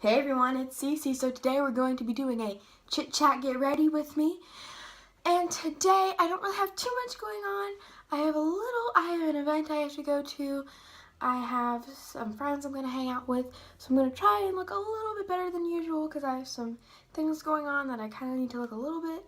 Hey everyone, it's Cece. So today we're going to be doing a chit-chat get ready with me. And today I don't really have too much going on. I have an event I have to go to. I have some friends I'm going to hang out with. So I'm going to try and look a little bit better than usual because I have some things going on that I kind of need to look a little bit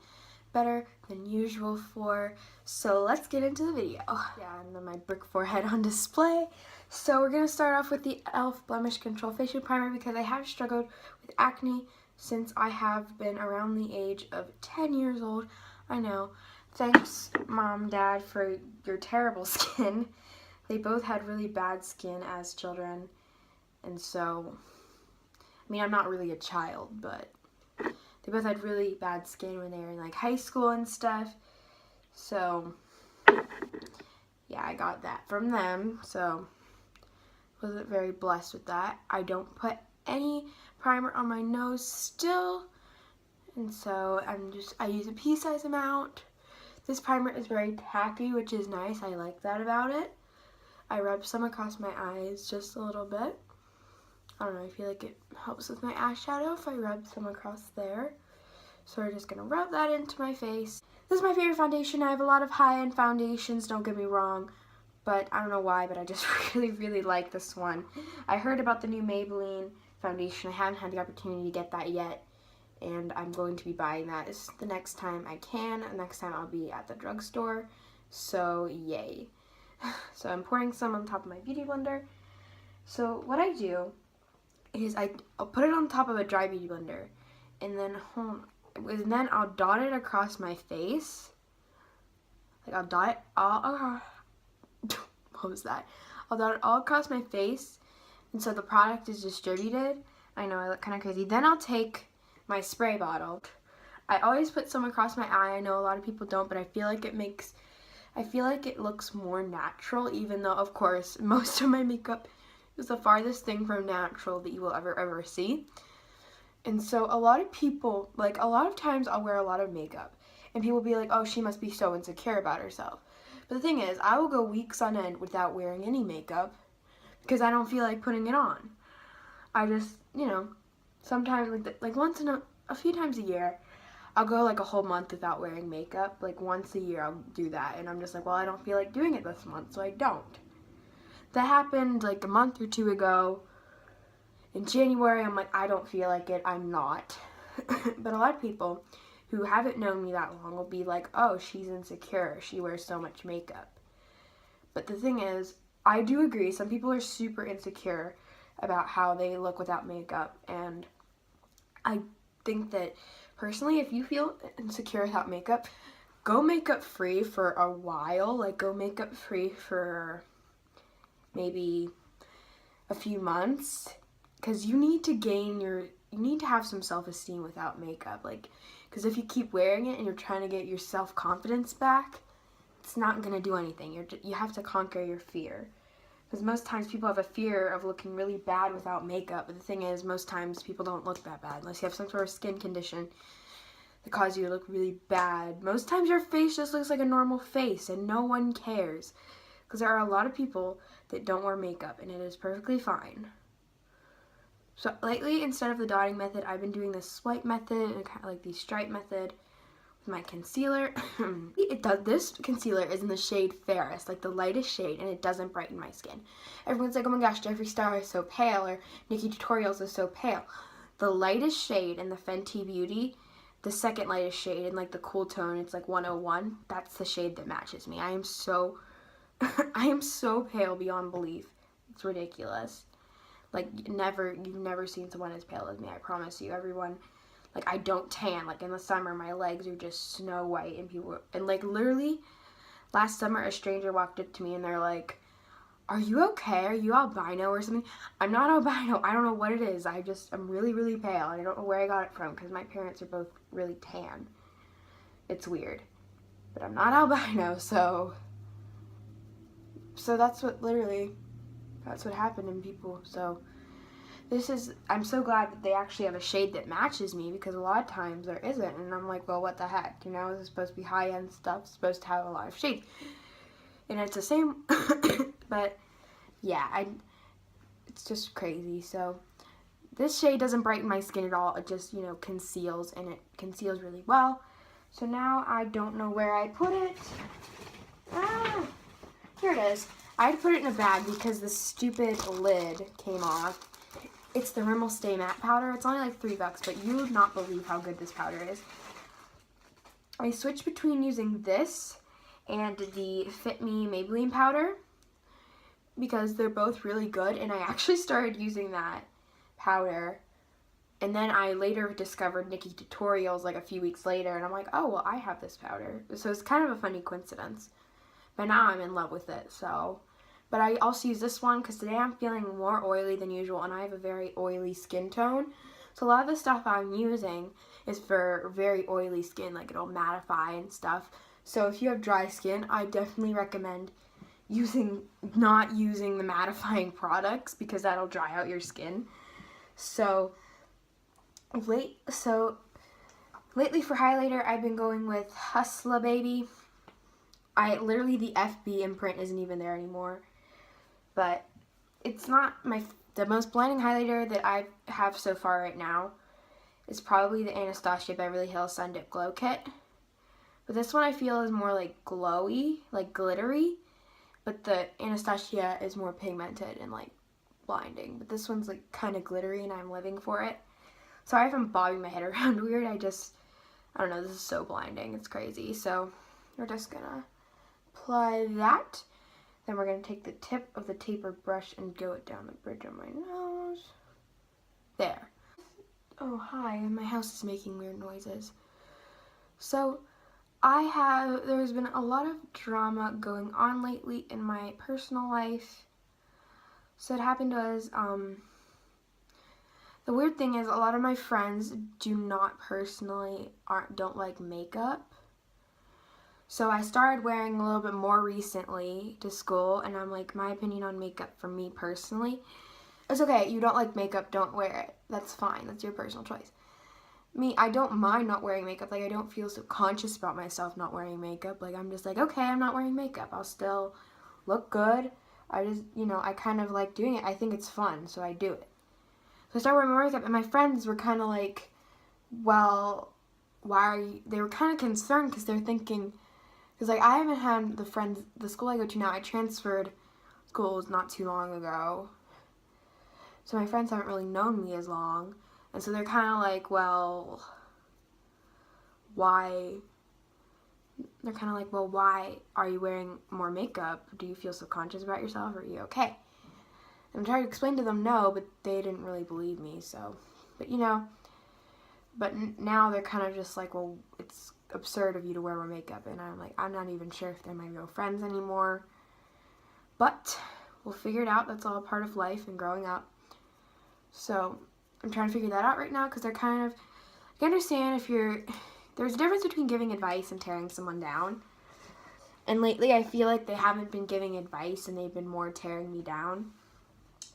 better than usual for. So let's get into the video. Yeah, and then my brick forehead on display. So we're going to start off with the e.l.f. Blemish Control Facial Primer because I have struggled with acne since I have been around the age of 10 years old. I know. Thanks, Mom, Dad, for your terrible skin. They both had really bad skin as children. And so, I mean, I'm not really a child, but they both had really bad skin when they were in like high school and stuff. So, yeah, I got that from them. So, wasn't very blessed with that. I don't put any primer on my nose still. And so I use a pea-size amount. This primer is very tacky, which is nice. I like that about it. I rub some across my eyes just a little bit. I don't know, I feel like it helps with my eyeshadow if I rub some across there. So we're just gonna rub that into my face. This is my favorite foundation. I have a lot of high-end foundations, don't get me wrong, but I don't know why, but I just really like this one. I heard about the new Maybelline foundation. I haven't had the opportunity to get that yet, and I'm going to be buying that the next time I can. Next time I'll be at the drugstore, so yay. So I'm pouring some on top of my beauty blender. So what I do is I'll put it on top of a dry beauty blender, and then I'll dot it across my face. Like I'll dot it all what was that? I'll dot it all across my face, and so the product is distributed. I know I look kind of crazy. Then I'll take my spray bottle. I always put some across my eye. I know a lot of people don't, but I feel like it looks more natural, even though, of course, most of my makeup is the farthest thing from natural that you will ever see. And so a lot of times I'll wear a lot of makeup, and people will be like, oh, she must be so insecure about herself. But the thing is, I will go weeks on end without wearing any makeup because I don't feel like putting it on. I just, sometimes, a few times a year, I'll go like a whole month without wearing makeup. Like once a year I'll do that, and I'm just like, well, I don't feel like doing it this month, so I don't. That happened like a month or two ago. In January, I'm like, I don't feel like it, I'm not. But a lot of people who haven't known me that long will be like, oh, she's insecure, she wears so much makeup. But the thing is, I do agree, some people are super insecure about how they look without makeup, and I think that personally, if you feel insecure without makeup, go makeup free for a while. Like go makeup free for maybe a few months, because you need to have some self-esteem without makeup. Like, because if you keep wearing it and you're trying to get your self-confidence back, it's not going to do anything. You have to conquer your fear. Because most times people have a fear of looking really bad without makeup. But the thing is, most times people don't look that bad unless you have some sort of skin condition that causes you to look really bad. Most times your face just looks like a normal face and no one cares. Because there are a lot of people that don't wear makeup and it is perfectly fine. So lately, instead of the dotting method, I've been doing this swipe method and kind of like the stripe method with my concealer. This concealer is in the shade Fairest, like the lightest shade, and it doesn't brighten my skin. Everyone's like, oh my gosh, Jeffree Star is so pale, or Nikki Tutorials is so pale. The lightest shade in the Fenty Beauty, the second lightest shade in like the cool tone, it's like 101, that's the shade that matches me. I am so pale beyond belief. It's ridiculous. Like, you've never seen someone as pale as me, I promise you, everyone. Like, I don't tan. Like, in the summer, my legs are just snow white, and like, literally, last summer, a stranger walked up to me, and they're like, are you okay? Are you albino or something? I'm not albino. I don't know what it is. I'm really pale, and I don't know where I got it from, because my parents are both really tan. It's weird. But I'm not albino, so that's what happened in people. So I'm so glad that they actually have a shade that matches me, because a lot of times there isn't, and I'm like, well, what the heck, this is supposed to be high-end stuff, it's supposed to have a lot of shades, and it's the same, but yeah, it's just crazy. So This shade doesn't brighten my skin at all. It just, conceals, and it conceals really well. So now I don't know where I put it. Ah, here it is. I had to put it in a bag because the stupid lid came off. It's the Rimmel Stay Matte powder. It's only like $3, but you would not believe how good this powder is. I switched between using this and the Fit Me Maybelline powder because they're both really good, and I actually started using that powder, and then I later discovered Nikki Tutorials like a few weeks later, and I'm like, oh, well, I have this powder. So it's kind of a funny coincidence, but now I'm in love with it. So, but I also use this one because today I'm feeling more oily than usual, and I have a very oily skin tone. So a lot of the stuff I'm using is for very oily skin, like it'll mattify and stuff. So if you have dry skin, I definitely recommend not using the mattifying products because that'll dry out your skin. So lately for highlighter, I've been going with Hustla Baby. Literally the FB imprint isn't even there anymore, but it's not the most blinding highlighter that I have so far right now. Is probably the Anastasia Beverly Hills Sun Dip Glow Kit. But this one I feel is more like glowy, like glittery. But the Anastasia is more pigmented and like blinding. But this one's like kind of glittery, and I'm living for it. Sorry if I'm bobbing my head around weird. I don't know, this is so blinding. It's crazy. So we're just gonna apply that. Then we're gonna take the tip of the tapered brush and go it down the bridge of my nose. There. Oh, hi, my house is making weird noises. So, there's been a lot of drama going on lately in my personal life. So what happened was, the weird thing is a lot of my friends don't like makeup. So I started wearing a little bit more recently to school, and I'm like, my opinion on makeup for me personally, it's okay, you don't like makeup, don't wear it. That's fine, that's your personal choice. Me, I don't mind not wearing makeup. Like, I don't feel so conscious about myself not wearing makeup. Like, I'm just like, okay, I'm not wearing makeup. I'll still look good. I just, I kind of like doing it. I think it's fun, so I do it. So I started wearing more makeup, and my friends were kind of like, well, why are you, they were kind of concerned because they're thinking, because like, I haven't had the school I go to now, I transferred schools not too long ago. So my friends haven't really known me as long. And so they're kind of like, well, why? They're kind of like, well, why are you wearing more makeup? Do you feel subconscious about yourself? Or are you okay? And I'm trying to explain to them no, but they didn't really believe me. So, but now they're kind of just like, well, it's absurd of you to wear more makeup. And I'm like, I'm not even sure if they're my real friends anymore. But we'll figure it out. That's all part of life and growing up. So I'm trying to figure that out right now because they're kind of, I understand there's a difference between giving advice and tearing someone down. And lately I feel like they haven't been giving advice and they've been more tearing me down.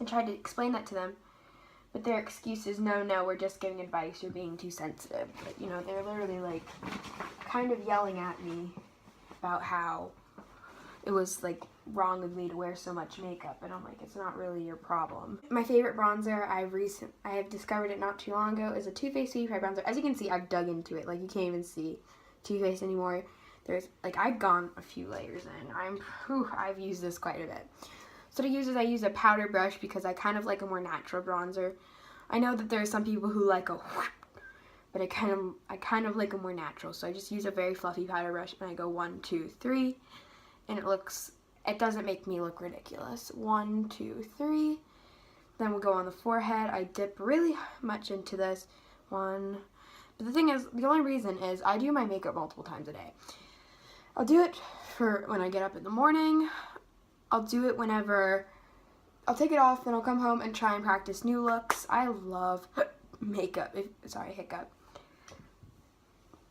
I tried to explain that to them, but their excuse is, no, we're just giving advice, you're being too sensitive. But, they're literally like kind of yelling at me about how it was like wrong of me to wear so much makeup, and I'm like, it's not really your problem. My favorite bronzer I have discovered it not too long ago is a Too Faced Sweetie Pie bronzer. As you can see, I've dug into it. Like, you can't even see Too Faced anymore. There's like, I've gone a few layers in. I've used this quite a bit. So I use a powder brush because I kind of like a more natural bronzer. I know that there are some people who like a whoop, but I kind of like a more natural. So I just use a very fluffy powder brush and I go 1, 2, 3. And it doesn't make me look ridiculous. 1, 2, 3. Then we'll go on the forehead. I dip really much into this. 1. But the thing is, the only reason is I do my makeup multiple times a day. I'll do it for when I get up in the morning. I'll do it whenever, I'll take it off, then I'll come home and try and practice new looks. I love makeup. Sorry, hiccup.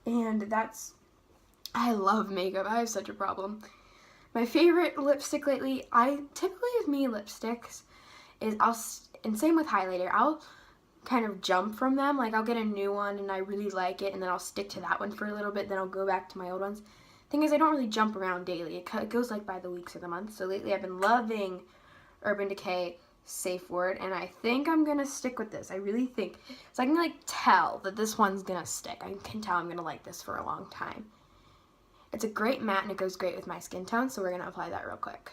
And I love makeup. I have such a problem. My favorite lipstick lately, typically with me lipsticks, is and same with highlighter, I'll kind of jump from them. Like, I'll get a new one and I really like it, and then I'll stick to that one for a little bit, then I'll go back to my old ones. Thing is, I don't really jump around daily. It goes like by the weeks or the months. So lately I've been loving Urban Decay safe word, and I think I'm gonna stick with this. I really think, so I can like tell that this one's gonna stick. I can tell I'm gonna like this for a long time. It's a great matte and it goes great with my skin tone, so we're gonna apply that real quick.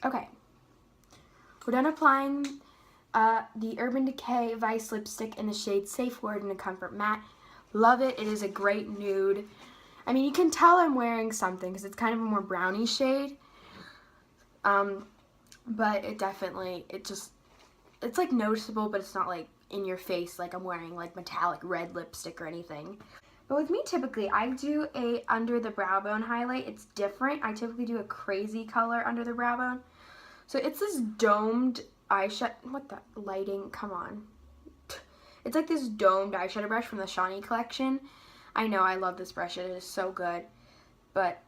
Okay, we're done applying the Urban Decay Vice lipstick in the shade Safe Word in a Comfort Matte. Love it. It is a great nude. I mean, you can tell I'm wearing something because it's kind of a more brownie shade. But it definitely, it's like noticeable, but it's not like in your face like I'm wearing like metallic red lipstick or anything. But with me, typically, I do a under the brow bone highlight. It's different. I typically do a crazy color under the brow bone. So it's this domed eyeshadow. What the lighting? Come on. It's like this domed eyeshadow brush from the Shawnee collection. I know, I love this brush. It is so good. But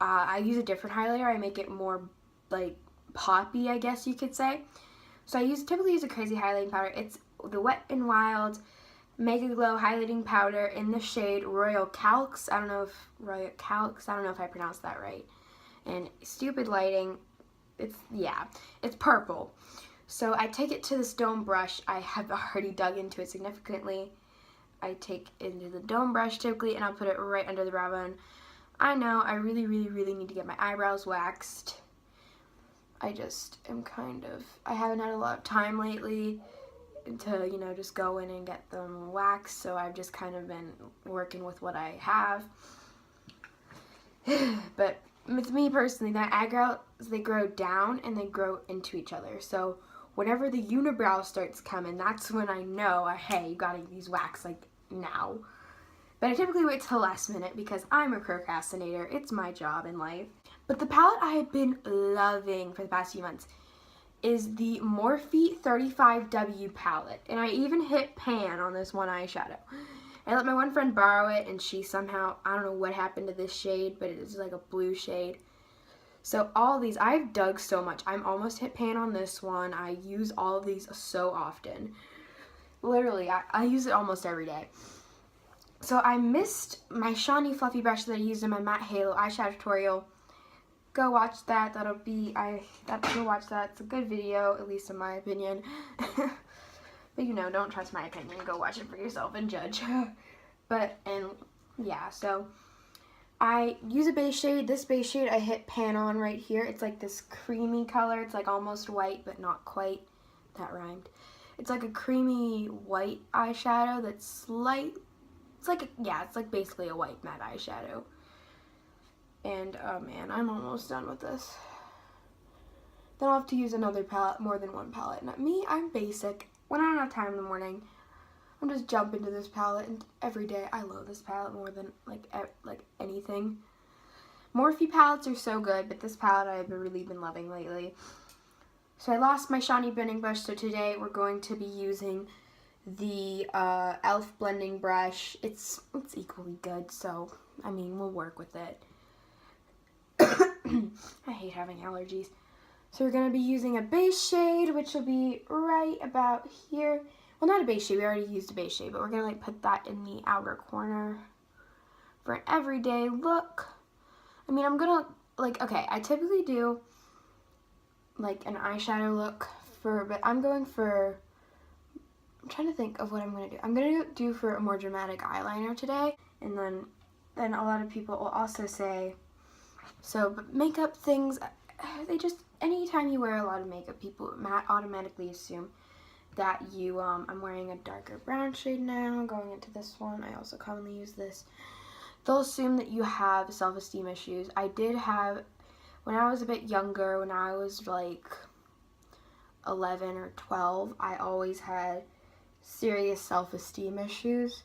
I use a different highlighter. I make it more like poppy, I guess you could say. So I typically use a crazy highlighting powder. It's the Wet n Wild Mega Glow highlighting powder in the shade Royal Calx. I don't know if I pronounced that right. And stupid lighting. It's purple. So I take it to this dome brush. I have already dug into it significantly. I take it into the dome brush typically, and I'll put it right under the brow bone. I know I really, really, really need to get my eyebrows waxed. I just am I haven't had a lot of time lately to, you know, just go in and get them waxed, so I've just kind of been working with what I have. But with me personally, my eyebrows, they grow down and they grow into each other. So whenever the unibrow starts coming, that's when I know, hey, you gotta use wax like now. But I typically wait till the last minute because I'm a procrastinator. It's my job in life. But the palette I have been loving for the past few months is the Morphe 35W palette. And I even hit pan on this one eyeshadow. I let my one friend borrow it, and she somehow, I don't know what happened to this shade, but it is like a blue shade. So all these, I've dug so much. I'm almost hit pan on this one. I use all of these so often. Literally, I use it almost every day. So I missed my Shawnee fluffy brush that I used in my matte halo eyeshadow tutorial. Go watch that. Go watch that. It's a good video, at least in my opinion. But you know, don't trust my opinion. Go watch it for yourself and judge. So I use a base shade. This base shade I hit pan on right here. It's like this creamy color. It's like almost white, but not quite. That rhymed. It's like a creamy white eyeshadow that's it's like basically a white matte eyeshadow. And oh man, I'm almost done with this. Then I'll have to use another palette, more than one palette. Now, me, I'm basic. When I don't have time in the morning, I'm just jump into this palette, and every day I love this palette more than like anything. Morphe palettes are so good, but this palette I've really been loving lately. So I lost my Shawnee blending brush, so today we're going to be using the e.l.f. blending brush. It's equally good, so I mean, we'll work with it. I hate having allergies. So we're going to be using a base shade, which will be right about here. Well, not a base shade. We already used a base shade, but we're going to like put that in the outer corner for an everyday look. I mean, I'm going to okay, I typically do like an eyeshadow look but I'm trying to think of what I'm going to do. I'm going to do for a more dramatic eyeliner today. And then a lot of people will also say, but makeup things, anytime you wear a lot of makeup, people automatically assume that I'm wearing a darker brown shade now, going into this one. I also commonly use this. They'll assume that you have self-esteem issues. I did have, when I was a bit younger, when I was like 11 or 12, I always had serious self-esteem issues.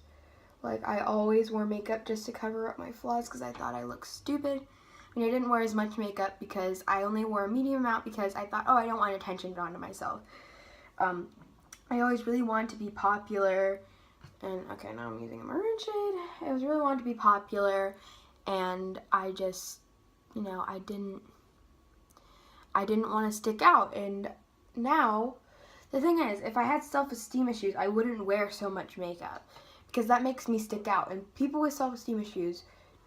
Like, I always wore makeup just to cover up my flaws because I thought I looked stupid. I mean, I didn't wear as much makeup because I only wore a medium amount because I thought, I don't want attention drawn to myself. I always really wanted to be popular, and okay, now I'm using a maroon shade. I was really wanted to be popular, and I just, I didn't want to stick out. And now The thing is, if I had self-esteem issues, I wouldn't wear so much makeup because that makes me stick out. And people with self-esteem issues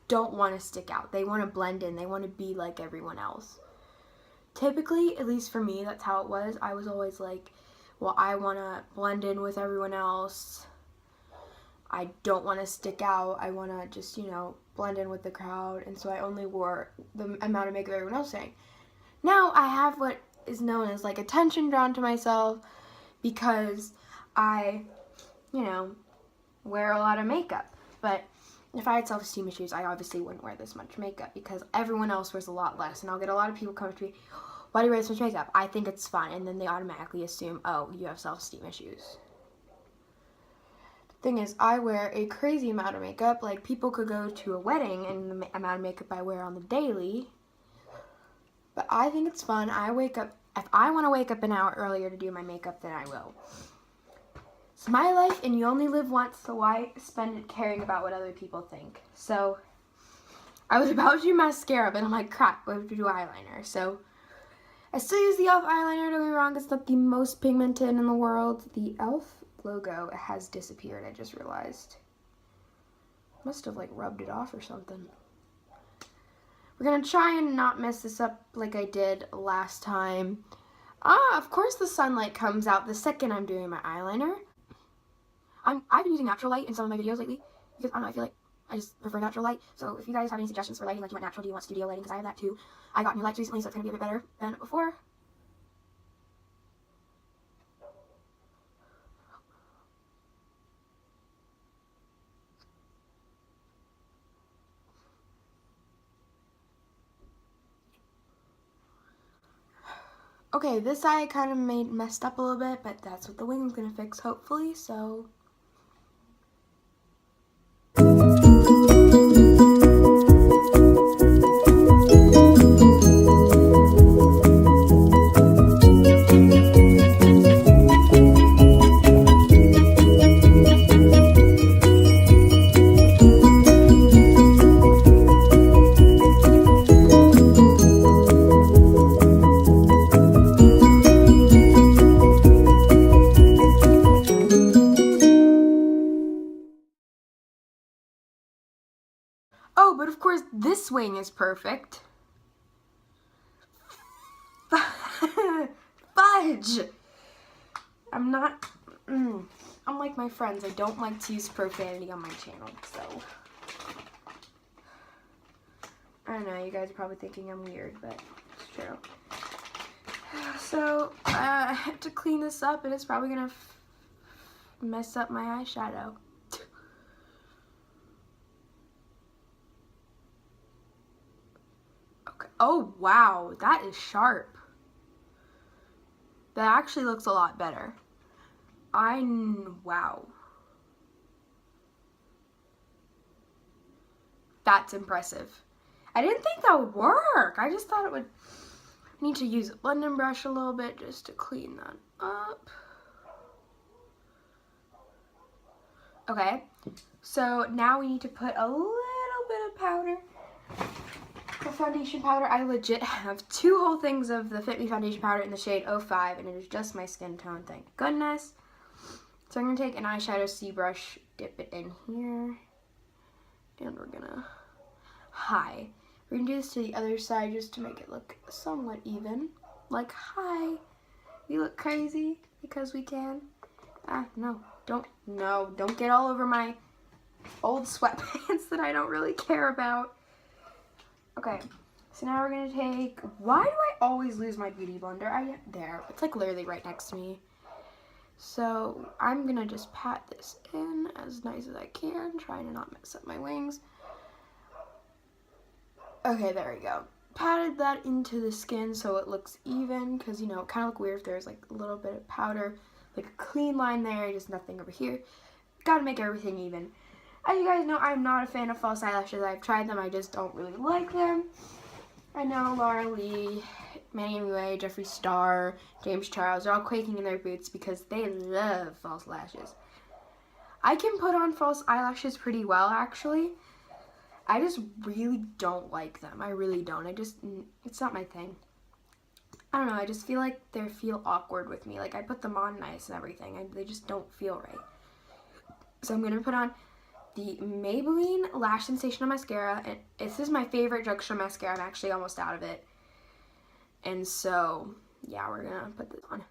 don't want to stick out. They want to blend in. They want to be like everyone else. Typically, at least for me, that's how it was. I was always like, well, I want to blend in with everyone else. I don't want to stick out. I want to just, blend in with the crowd. And so I only wore the amount of makeup everyone else saying. Now I have what is known as like attention drawn to myself because I, wear a lot of makeup. But if I had self-esteem issues, I obviously wouldn't wear this much makeup because everyone else wears a lot less. And I'll get a lot of people come to me, why do you wear this much makeup? I think it's fun. And then they automatically assume, oh, you have self-esteem issues. The thing is, I wear a crazy amount of makeup. Like, people could go to a wedding and the amount of makeup I wear on the daily. But I think it's fun. If I want to wake up an hour earlier to do my makeup, then I will. It's my life and you only live once, so why spend it caring about what other people think? So, I was about to do mascara, but I'm like, crap, I have to do eyeliner. So, I still use the e.l.f. eyeliner, don't get me wrong, it's not the most pigmented in the world. The e.l.f. logo has disappeared, I just realized. Must have like rubbed it off or something. We're going to try and not mess this up like I did last time. Of course the sunlight comes out the second I'm doing my eyeliner. I've been using natural light in some of my videos lately because, I don't know, I feel like I just prefer natural light. So if you guys have any suggestions for lighting, like you want natural, do you want studio lighting, because I have that too. I got new lights recently, so it's going to be a bit better than before. Okay, this eye kind of messed up a little bit, but that's what the wing's going to fix, hopefully, so... Oh, but of course this wing is perfect. Fudge! I'm like my friends, I don't like to use profanity on my channel, so. I don't know, you guys are probably thinking I'm weird, but it's true. So, I have to clean this up and it's probably gonna mess up my eyeshadow. Oh, wow, that is sharp. That actually looks a lot better. Wow. That's impressive. I didn't think that would work. I just thought it would. I need to use a blending brush a little bit just to clean that up. Okay, so now we need to put a little bit of powder. The foundation powder, I legit have 2 whole things of the Fit Me foundation powder in the shade 05, and it is just my skin tone, thank goodness. So I'm going to take an eyeshadow C brush, dip it in here, and we're going to We're going to do this to the other side just to make it look somewhat even. Like, hi, we look crazy because we can. No, don't get all over my old sweatpants that I don't really care about. Okay, so now we're going to take, why do I always lose my beauty blender? There, it's like literally right next to me. So I'm going to just pat this in as nice as I can, trying to not mess up my wings. Okay, there we go. Patted that into the skin so it looks even, because, it kind of look weird if there's like a little bit of powder, like a clean line there, just nothing over here. Gotta make everything even. As you guys know, I'm not a fan of false eyelashes. I've tried them, I just don't really like them. I know Laura Lee, Manny MUA, Jeffree Star, James Charles, they're all quaking in their boots because they love false lashes. I can put on false eyelashes pretty well, actually. I just really don't like them. I really don't. It's not my thing. I don't know, I just feel like they feel awkward with me. Like, I put them on nice and everything, and they just don't feel right. So I'm going to put on the Maybelline Lash Sensational Mascara, and this is my favorite drugstore mascara. I'm actually almost out of it. And so, yeah, we're going to put this on.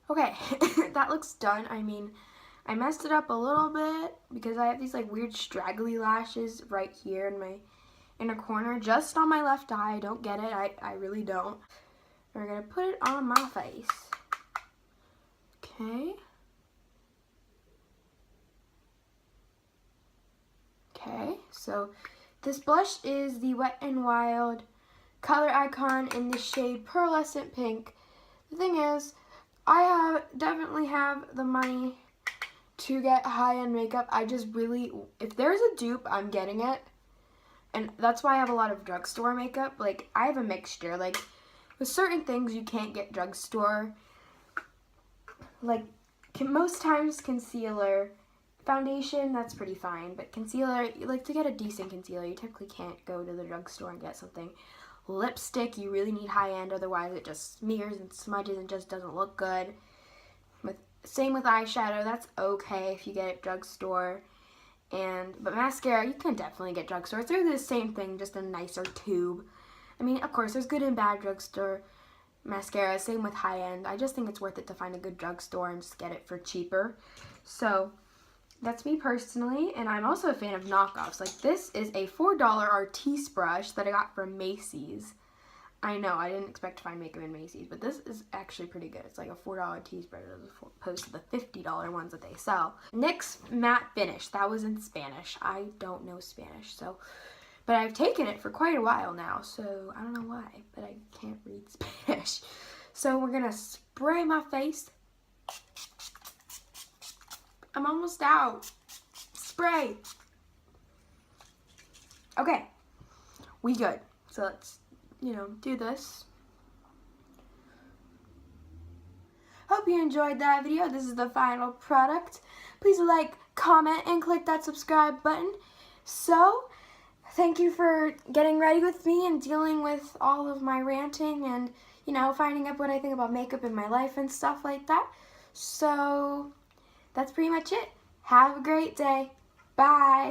Okay, that looks done. I mean, I messed it up a little bit because I have these like weird straggly lashes right here in my inner corner, just on my left eye. I don't get it. I really don't. We're going to put it on my face. Okay. Okay, so this blush is the Wet n Wild Color Icon in the shade Pearlescent Pink. The thing is, I definitely have the money to get high-end makeup. I just really, if there's a dupe, I'm getting it. And that's why I have a lot of drugstore makeup. Like, I have a mixture. Like, with certain things you can't get drugstore. Like, most times concealer, foundation, that's pretty fine. But concealer, like, to get a decent concealer, you typically can't go to the drugstore and get something. Lipstick, you really need high-end, otherwise it just smears and smudges and just doesn't look good. Same with eyeshadow, that's okay if you get it drugstore. But mascara, you can definitely get drugstore. They're the same thing, just a nicer tube. I mean, of course, there's good and bad drugstore mascara, same with high-end. I just think it's worth it to find a good drugstore and just get it for cheaper. So, that's me personally, and I'm also a fan of knockoffs. Like, this is a $4 Artiste brush that I got from Macy's. I know, I didn't expect to find makeup in Macy's, but this is actually pretty good. It's like a $4 Artiste brush as opposed to the $50 ones that they sell. NYX Matte Finish. That was in Spanish. I don't know Spanish, but I've taken it for quite a while now, so I don't know why, but I can't read Spanish. So we're going to spray my face. I'm almost out. Spray. Okay. We good. So let's, do this. Hope you enjoyed that video. This is the final product. Please like, comment, and click that subscribe button. So, thank you for getting ready with me and dealing with all of my ranting and, finding out what I think about makeup in my life and stuff like that. So, that's pretty much it. Have a great day. Bye.